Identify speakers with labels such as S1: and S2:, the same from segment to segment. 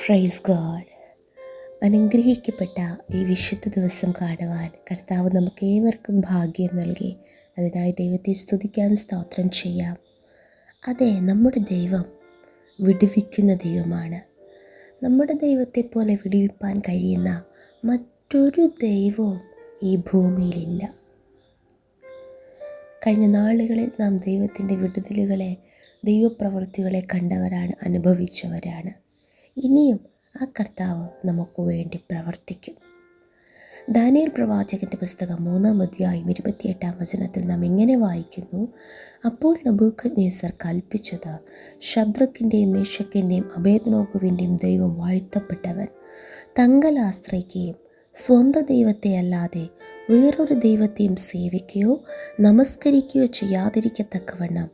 S1: Praise God. അനുഗ്രഹിക്കപ്പെട്ട ഈ വിശുദ്ധ ദിവസം കാണുവാൻ കർത്താവ് നമുക്ക് ഏവർക്കും ഭാഗ്യം നൽകി. അതിനായി ദൈവത്തെ സ്തുതിക്കാം, സ്തോത്രം ചെയ്യാം. അതെ, നമ്മുടെ ദൈവം വിടുവിക്കുന്ന ദൈവമാണ്. നമ്മുടെ ദൈവത്തെ പോലെ വിടുവിപ്പാൻ കഴിയുന്ന മറ്റൊരു ദൈവവും ഈ ഭൂമിയിലില്ല. കഴിഞ്ഞ നാളുകളിൽ നാം ദൈവത്തിൻ്റെ വിടുതലുകളെ, ദൈവപ്രവൃത്തികളെ കണ്ടവരാണ്, അനുഭവിച്ചവരാണ്. ഇനിയും ആ കർത്താവ് നമുക്ക് വേണ്ടി പ്രവർത്തിക്കും. ദാനിയേൽ പ്രവാചകൻ്റെ പുസ്തകം 3-ാം അധ്യായം 28-ാം വചനത്തിൽ നാം ഇങ്ങനെ വായിക്കുന്നു: അപ്പോൾ നെബൂഖദ്നേസർ കൽപ്പിച്ചത്, ശദ്രക്കിൻ്റെയും മേശക്കിൻ്റെയും അബേദ്നെഗോവിൻ്റെയും ദൈവം വാഴ്ത്തപ്പെട്ടവൻ, തങ്കൽ ആശ്രയിക്കുകയും സ്വന്തം ദൈവത്തെ അല്ലാതെ വേറൊരു ദൈവത്തെയും സേവിക്കുകയോ നമസ്കരിക്കുകയോ ചെയ്യാതിരിക്കത്തക്കവണ്ണം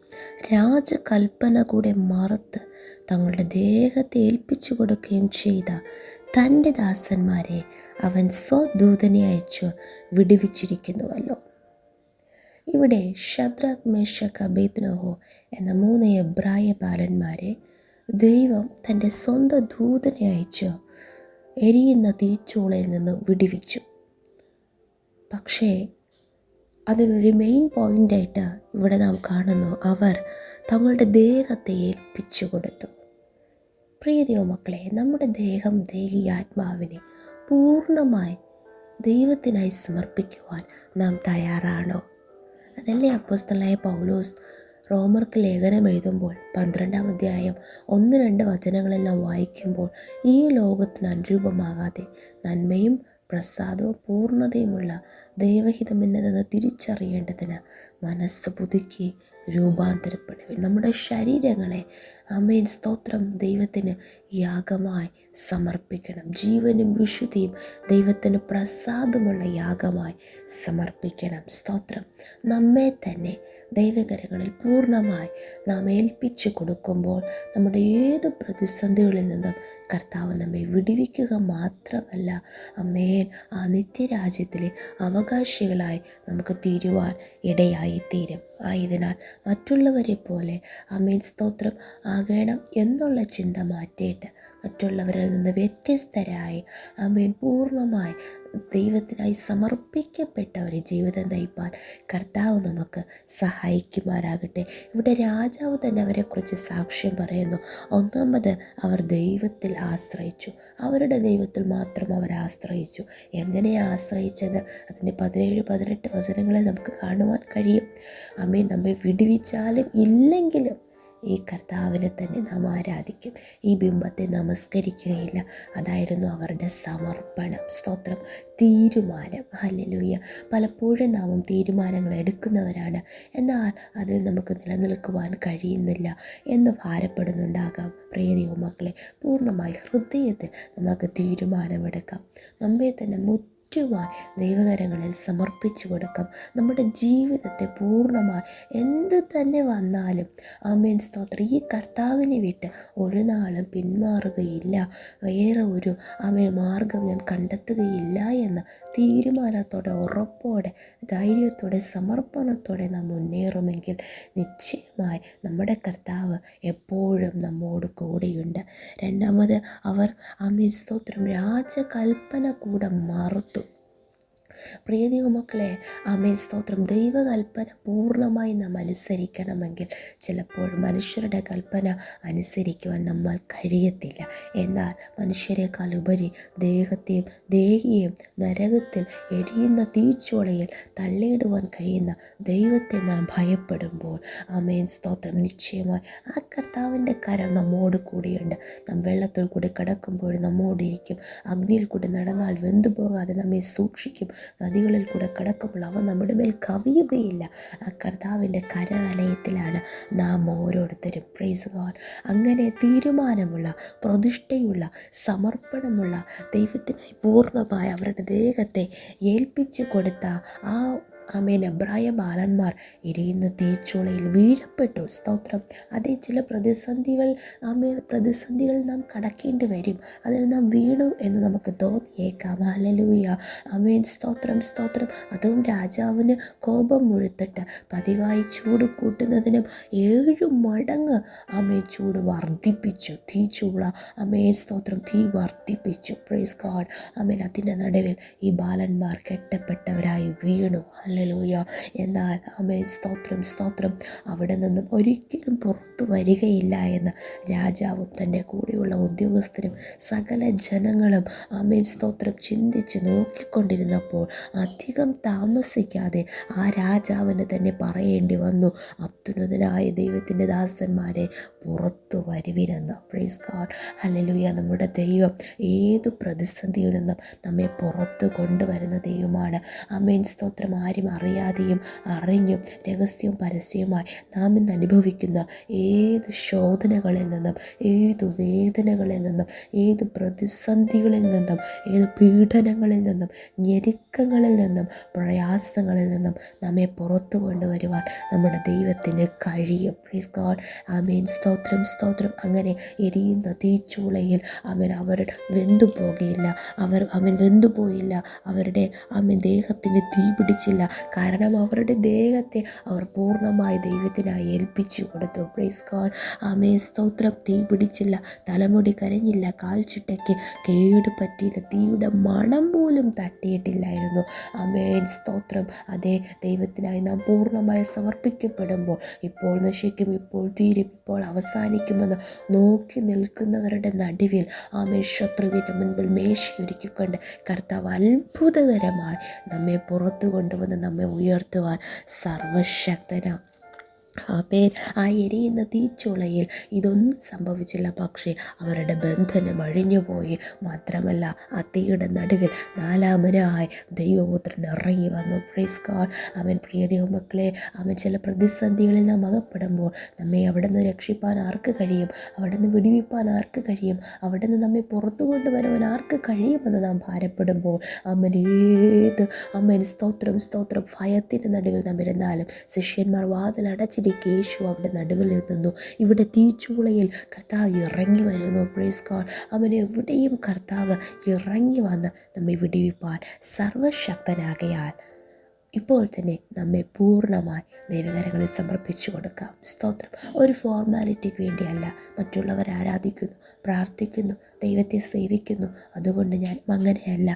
S1: രാജകൽപ്പന കൂടെ മറുത്ത് തങ്ങളുടെ ദേഹത്തെ ഏൽപ്പിച്ചു കൊടുക്കുകയും ചെയ്ത തൻ്റെ ദാസന്മാരെ അവൻ സ്വദൂതനെ അയച്ചു വിടുവിച്ചിരിക്കുന്നുവല്ലോ. ഇവിടെ ശദ്രക്, മേശക്, അബേദ്നെഗോ എന്ന 3 എബ്രായ ബാലന്മാരെ ദൈവം തൻ്റെ സ്വന്തം ദൂതനെ അയച്ചു എരിയുന്ന തീച്ചൂളയിൽ നിന്ന് വിടുവിച്ചു. പക്ഷേ അതിനൊരു മെയിൻ പോയിൻ്റായിട്ട് ഇവിടെ നാം കാണുന്നു, അവർ തങ്ങളുടെ ദേഹത്തെ ഏൽപ്പിച്ചു കൊടുത്തു. പ്രിയ ദൈവമക്കളെ, നമ്മുടെ ദേഹം, ദേഹി ആത്മാവിനെ പൂർണ്ണമായി ദൈവത്തിനായി സമർപ്പിക്കുവാൻ നാം തയ്യാറാണോ? അതല്ലേ അപ്പോസ്തലനായ പൗലോസ് റോമർക്ക് ലേഖനം എഴുതുമ്പോൾ 12-ാം അധ്യായം 1-2 വചനങ്ങളിൽ നാം വായിക്കുമ്പോൾ, ഈ ലോകത്തിന് അനുരൂപമാകാതെ നന്മയും പ്രസാദവും പൂർണ്ണതയുമുള്ള ദൈവഹിതമെന്നതെന്ന് തിരിച്ചറിയേണ്ടതിന് മനസ്സ് പുതുക്കി രൂപാന്തരപ്പെടുവിൻ. നമ്മുടെ ശരീരങ്ങളെ, ആമേൻ, സ്തോത്രം, ദൈവത്തിന് യാഗമായി സമർപ്പിക്കണം. ജീവനും വിശുദ്ധിയും ദൈവത്തിന് പ്രസാദമുള്ള യാഗമായി സമർപ്പിക്കണം. സ്തോത്രം. നമ്മെ തന്നെ ദൈവകരങ്ങളിൽ പൂർണ്ണമായി നാം ഏൽപ്പിച്ചു കൊടുക്കുമ്പോൾ നമ്മുടെ ഏത് പ്രതിസന്ധികളിൽ നിന്നും കർത്താവ് നമ്മെ വിടുവിക്കുക മാത്രമല്ല, അമ്മേൻ, ആ നിത്യരാജ്യത്തിലെ അവകാശികളായി നമുക്ക് തീരുവാൻ ഇടയായിത്തീരും. ആയതിനാൽ മറ്റുള്ളവരെ പോലെ, അമ്മേൻ, സ്തോത്രം, ആകണം എന്നുള്ള ചിന്ത മാറ്റിയിട്ട് മറ്റുള്ളവരിൽ നിന്ന് വ്യത്യസ്തരായി, അമ്മേൻ, പൂർണ്ണമായി ദൈവത്തിനായി സമർപ്പിക്കപ്പെട്ട ഒരു ജീവിതം നയിപ്പാൻ കർത്താവ് നമുക്ക് സഹായിക്കുമാറാകട്ടെ. ഇവിടെ രാജാവ് തന്നെ അവരെക്കുറിച്ച് സാക്ഷ്യം പറയുന്നു. ഒന്നാമത്, അവർ ദൈവത്തിൽ ആശ്രയിച്ചു. അവരുടെ ദൈവത്തിൽ മാത്രം അവർ ആശ്രയിച്ചു. എങ്ങനെയാണ് ആശ്രയിച്ചത്? അതിൻ്റെ 17-18 വചനങ്ങളിൽ നമുക്ക് കാണുവാൻ കഴിയും. ആമേൻ. നമ്മെ വിടുവിച്ചാലും ഇല്ലെങ്കിലും ഈ കർത്താവിനെ തന്നെ നാം ആരാധിക്കും. ഈ ബിംബത്തെ നമസ്കരിക്കുകയില്ല. അതായിരുന്നു അവരുടെ സമർപ്പണം. സ്തോത്രം. തീരുമാനം. ഹല്ലേലൂയ. പലപ്പോഴും നാം തീരുമാനങ്ങൾ എടുക്കുന്നവരാണ്, എന്നാൽ അതിൽ നമുക്ക് നിലനിൽക്കുവാൻ കഴിയുന്നില്ല എന്ന് ഭാരപ്പെടുന്നുണ്ടാകാം. പ്രിയ ദൈവമക്കളെ, പൂർണ്ണമായി ഹൃദയത്തിൽ നമുക്ക് തീരുമാനമെടുക്കാം. നമ്മെ തന്നെ ദൈവകരങ്ങളിൽ സമർപ്പിച്ചു കൊടുക്കാം. നമ്മുടെ ജീവിതത്തെ പൂർണ്ണമായി എന്ത് തന്നെ വന്നാലും, ആമേൻ, സ്തോത്രം, ഈ കർത്താവിനെ വിട്ട് ഒരു നാളും പിന്മാറുകയില്ല. വേറെ ഒരു മാർഗം ഞാൻ കണ്ടെത്തുകയില്ല എന്ന തീരുമാനത്തോടെ, ഉറപ്പോടെ, ധൈര്യത്തോടെ, സമർപ്പണത്തോടെ നാം മുന്നേറുമെങ്കിൽ നിശ്ചയമായി നമ്മുടെ കർത്താവ് എപ്പോഴും നമ്മോട് കൂടെയുണ്ട്. രണ്ടാമത്, അവർ, ആമേൻ, സ്തോത്രം, രാജകൽപ്പന കൂടെ മറുത്തു. പ്രിയ ദൈവമക്കളെ, ആമേൻ, സ്തോത്രം, ദൈവകൽപ്പന പൂർണ്ണമായി നാം അനുസരിക്കണമെങ്കിൽ ചിലപ്പോൾ മനുഷ്യരുടെ കൽപ്പന അനുസരിക്കുവാൻ നമ്മൾ കഴിയത്തില്ല. എന്നാൽ മനുഷ്യരെക്കാൾ ഉപരി ദേഹത്തെയും ദേഹിയെയും നരകത്തിൽ എരിയുന്ന തീച്ചോളയിൽ തള്ളിയിടുവാൻ കഴിയുന്ന ദൈവത്തെ നാം ഭയപ്പെടുമ്പോൾ, ആമേൻ, സ്തോത്രം, നിശ്ചയമായി ആ കർത്താവിൻ്റെ കരം നമ്മോട് കൂടിയുണ്ട്. നാം വെള്ളത്തിൽ കൂടി കടക്കുമ്പോൾ നമ്മോടിരിക്കും. അഗ്നിയിൽ കൂടി നടന്നാൽ വെന്തുപോകാതെ നമ്മെ സൂക്ഷിക്കും. നദികളിൽ കൂടെ കടക്കുമ്പോൾ അവ നമ്മുടെ മേൽ കവിയുകയില്ല. ആ കർത്താവിൻ്റെ കരവലയത്തിലാണ് നാം ഓരോരുത്തരും. Praise God. അങ്ങനെ തീരുമാനമുള്ള, പ്രതിഷ്ഠയുള്ള, സമർപ്പണമുള്ള, ദൈവത്തിനായി പൂർണ്ണമായി അവരുടെ ദേഹത്തെ ഏൽപ്പിച്ചു കൊടുത്ത ആ ആമേൻ എബ്രായ ബാലന്മാർ എരിയുന്ന തീച്ചൂളയിൽ വീഴപ്പെട്ടു. സ്തോത്രം. അതേ ചില പ്രതിസന്ധികൾ പ്രതിസന്ധികൾ നാം കടക്കേണ്ടി വരും. അതിൽ നാം വീണു എന്ന് നമുക്ക് തോന്നിയേക്കാം. ഹല്ലേലൂയ. ആമേൻ. സ്തോത്രം സ്തോത്രം. അതും രാജാവിന് കോപം മുഴുത്തിട്ട് പതിവായി ചൂട് കൂട്ടുന്നതിനും 7 മടങ്ങ് ചൂട് വർദ്ധിപ്പിച്ചു. തീച്ചൂള സ്തോത്രം തീ വർദ്ധിപ്പിച്ചു. Praise God. അതിൻ്റെ നടുവിൽ ഈ ബാലന്മാർ കെട്ടപ്പെട്ടവരായി വീണു. ഹല്ലേലൂയ. എന്നാൽ സ്തോത്രം സ്തോത്രം അവിടെ നിന്നും ഒരിക്കലും പുറത്തു വരികയില്ല എന്ന് രാജാവും തൻ്റെ കൂടെയുള്ള ഉദ്യോഗസ്ഥരും സകല ജനങ്ങളും സ്തോത്രം ചിന്തിച്ച് നോക്കിക്കൊണ്ടിരുന്നപ്പോൾ അധികം താമസിക്കാതെ ആ രാജാവിന് തന്നെ പറയേണ്ടി വന്നു, അത്യുന്നതനായ ദൈവത്തിൻ്റെ ദാസന്മാരെ പുറത്തു വരുവിനെന്ന്. Praise God. ഹല്ലേലൂയ. നമ്മുടെ ദൈവം ഏതു പ്രതിസന്ധിയിൽ നിന്നും നമ്മെ പുറത്ത് കൊണ്ടുവരുന്ന ദൈവമാണ്. സ്തോത്രം. ആരും അറിയാതെയും അറിഞ്ഞും രഹസ്യവും പരസ്യവുമായി നാം ഇന്ന് അനുഭവിക്കുന്ന ഏത് ശോധനകളിൽ നിന്നും, ഏത് വേദനകളിൽ നിന്നും, ഏത് പ്രതിസന്ധികളിൽ നിന്നും, ഏത് പീഡനങ്ങളിൽ നിന്നും, ഞെരുക്കങ്ങളിൽ നിന്നും, പ്രയാസങ്ങളിൽ നിന്നും നമ്മെ പുറത്തു കൊണ്ടുവരുവാൻ നമ്മുടെ ദൈവത്തിന് കഴിയും. Praise God. സ്തോത്രം സ്തോത്രം. അങ്ങനെ എരിയുന്ന തീച്ചൂളയിൽ അവർ വെന്തുപോകുകയില്ല. വെന്തുപോയില്ല. അവരുടെ ദേഹത്തിന് തീ പിടിച്ചില്ല. കാരണം അവരുടെ ദേഹത്തെ അവർ പൂർണ്ണമായി ദൈവത്തിനായി ഏൽപ്പിച്ചു കൊടുത്തു. Praise God. സ്തോത്രം. തീ പിടിച്ചില്ല, തലമുടി കരഞ്ഞില്ല, കാൽച്ചിട്ടയ്ക്ക് കേട് പറ്റിയില്ല, തീയുടെ മണം പോലും തട്ടിയിട്ടില്ലായിരുന്നു. സ്തോത്രം. അതേ ദൈവത്തിനായി നാം പൂർണ്ണമായി സമർപ്പിക്കപ്പെടുമ്പോൾ ഇപ്പോൾ നശിക്കും, ഇപ്പോൾ തീരും, ഇപ്പോൾ അവസാനിക്കുമെന്ന് നോക്കി നിൽക്കുന്നവരുടെ നടുവിൽ ശത്രുവിൻ്റെ മുൻപിൽ മേശയൊരുക്കിക്കൊണ്ട് കർത്താവ് അത്ഭുതകരമായി നമ്മെ പുറത്തു കൊണ്ടുവന്ന് നമ്മെ ഉയർത്തുവാൻ സർവശക്തനാണ്. ആ എരിയുന്ന തീച്ചുളയിൽ ഇതൊന്നും സംഭവിച്ചില്ല. പക്ഷേ അവരുടെ ബന്ധനം അഴിഞ്ഞുപോയി. മാത്രമല്ല ആ തീയുടെ നടുവിൽ 4മനായി ദൈവപുത്രൻ ഇറങ്ങി വന്നു. Praise God. പ്രിയ ദൈവമക്കളെ, ചില പ്രതിസന്ധികളിൽ നാം അകപ്പെടുമ്പോൾ നമ്മെ അവിടെ നിന്ന് രക്ഷിപ്പാൻ ആർക്ക് കഴിയും? അവിടെ നിന്ന് വിടുവിപ്പാൻ ആർക്ക് കഴിയും? അവിടെ നിന്ന് നമ്മെ പുറത്തു കൊണ്ടുവരുവാൻ ആർക്ക് കഴിയുമെന്ന് നാം ഭാരപ്പെടുമ്പോൾ സ്തോത്രം സ്തോത്രം ഭയത്തിൻ്റെ നടുവിൽ നാം ഇരുന്നാലും ശിഷ്യന്മാർ വാതിലടച്ചിരിക്കും. യേശു അവിടെ നടുവിൽ നിന്നു. ഇവിടെ തീച്ചൂളയിൽ കർത്താവ് ഇറങ്ങി വരുന്നു. Praise God. എവിടെയും കർത്താവ് ഇറങ്ങി വന്ന് നമ്മെ വിടുവിപ്പാൻ സർവശക്തനാകയാൽ ഇപ്പോൾ തന്നെ നമ്മെ പൂർണ്ണമായി ദൈവകരങ്ങളിൽ സമർപ്പിച്ചു കൊടുക്കാം. സ്തോത്രം. ഒരു ഫോർമാലിറ്റിക്ക് വേണ്ടിയല്ല. മറ്റുള്ളവർ ആരാധിക്കുന്നു, പ്രാർത്ഥിക്കുന്നു, ദൈവത്തെ സേവിക്കുന്നു, അതുകൊണ്ട് ഞാൻ അങ്ങനെയല്ല.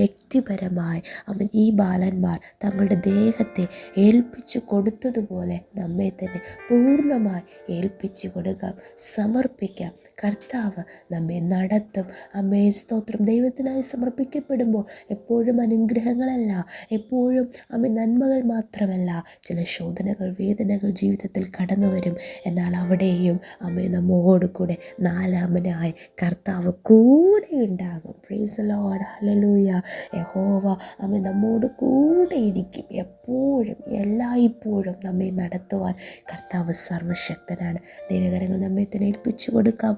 S1: വ്യക്തിപരമായി ഈ ബാലന്മാർ തങ്ങളുടെ ദേഹത്തെ ഏൽപ്പിച്ചു കൊടുത്തതുപോലെ നമ്മെ തന്നെ പൂർണ്ണമായി ഏൽപ്പിച്ചു കൊടുക്കാം, സമർപ്പിക്കാം. കർത്താവ് നമ്മെ നടത്തും. സ്തോത്രം. ദൈവത്തിനായി സമർപ്പിക്കപ്പെടുമ്പോൾ എപ്പോഴും അനുഗ്രഹങ്ങളല്ല, എപ്പോഴും നന്മകൾ മാത്രമല്ല, ചില ശോധനകൾ, വേദനകൾ ജീവിതത്തിൽ കടന്നു വരും. എന്നാൽ അവിടെയും നമ്മോട് കൂടെ 4മനായി കർത്താവ് കൂടെ ഉണ്ടാകും. Praise the Lord. ഹല്ലേലൂയ. യഹോവ നമ്മോട് കൂടെ ഇരിക്കും. എപ്പോഴും എല്ലായ്പ്പോഴും നമ്മെ നടത്തുവാൻ കർത്താവ് സർവശക്തനാണ്. ദൈവകരങ്ങൾ നമ്മെ തന്നെ ഏൽപ്പിച്ചു കൊടുക്കാം.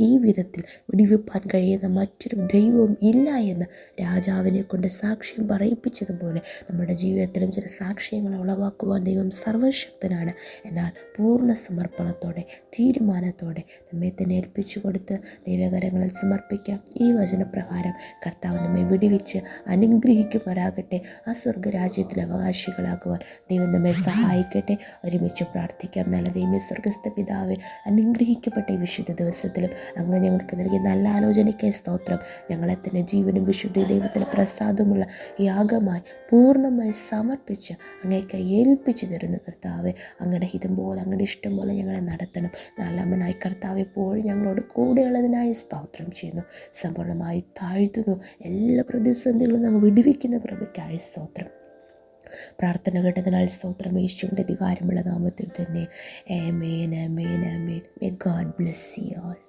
S1: ഈ വിധത്തിൽ വിടിവിപ്പാൻ കഴിയുന്ന മറ്റൊരു ദൈവവും ഇല്ല എന്ന് രാജാവിനെ കൊണ്ട് സാക്ഷ്യം പറയിപ്പിച്ചതുപോലെ നമ്മുടെ ജീവിതത്തിലും ചില സാക്ഷ്യങ്ങൾ ഉളവാക്കുവാൻ ദൈവം സർവശക്തനാണ്. എന്നാൽ പൂർണ്ണ സമർപ്പണത്തോടെ, തീരുമാനത്തോടെ നമ്മെ തന്നെ ഏൽപ്പിച്ചു കൊടുത്ത് ദൈവകരങ്ങളിൽ സമർപ്പിക്കാം. ഈ വചനപ്രകാരം കർത്താവ് നമ്മെ വിടുവിച്ച് അനുഗ്രഹിക്കുമാറാകട്ടെ. ആ സ്വർഗരാജ്യത്തിൽ അവകാശികളാക്കുവാൻ ദൈവം നമ്മെ സഹായിക്കട്ടെ. ഒരുമിച്ച് പ്രാർത്ഥിക്കാം. നല്ല ദൈവമേ, സ്വർഗസ്ഥ പിതാവേ, അനുഗ്രഹിക്കപ്പെട്ട ഈ വിശുദ്ധ ദിവസത്തിലും അങ്ങ് ഞങ്ങൾക്ക് നൽകിയ നല്ല ആലോചനയ്ക്കായി സ്തോത്രം. ഞങ്ങളെ തന്നെ ജീവനും വിശുദ്ധ ദൈവത്തിന് പ്രസാദമുള്ള യാഗമായി പൂർണ്ണമായി സമർപ്പിച്ച് അങ്ങേക്ക് ഏൽപ്പിച്ചു തരുന്നു. കർത്താവെ, അങ്ങയുടെ ഹിതം പോലെ, അങ്ങയുടെ ഇഷ്ടം പോലെ ഞങ്ങളെ നടത്തണം. നല്ലമ്മനായി കർത്താവ് എപ്പോഴും ഞങ്ങളോട് കൂടെയുള്ളതിനായി സ്തോത്രം ചെയ്യുന്നു. സമ്പൂർണ്ണമായി താഴ്ത്തുന്നു. എല്ലാ പ്രതിസന്ധികളും ഞങ്ങൾ വിടുവിക്കുന്ന കൃപയ്ക്കായി സ്തോത്രം. പ്രാർത്ഥന കേട്ടതിനാൽ സ്തോത്രം. യേശുവിൻ്റെ അധികാരമുള്ള നാമത്തിൽ തന്നെ. Amen, amen, amen. May God bless you all.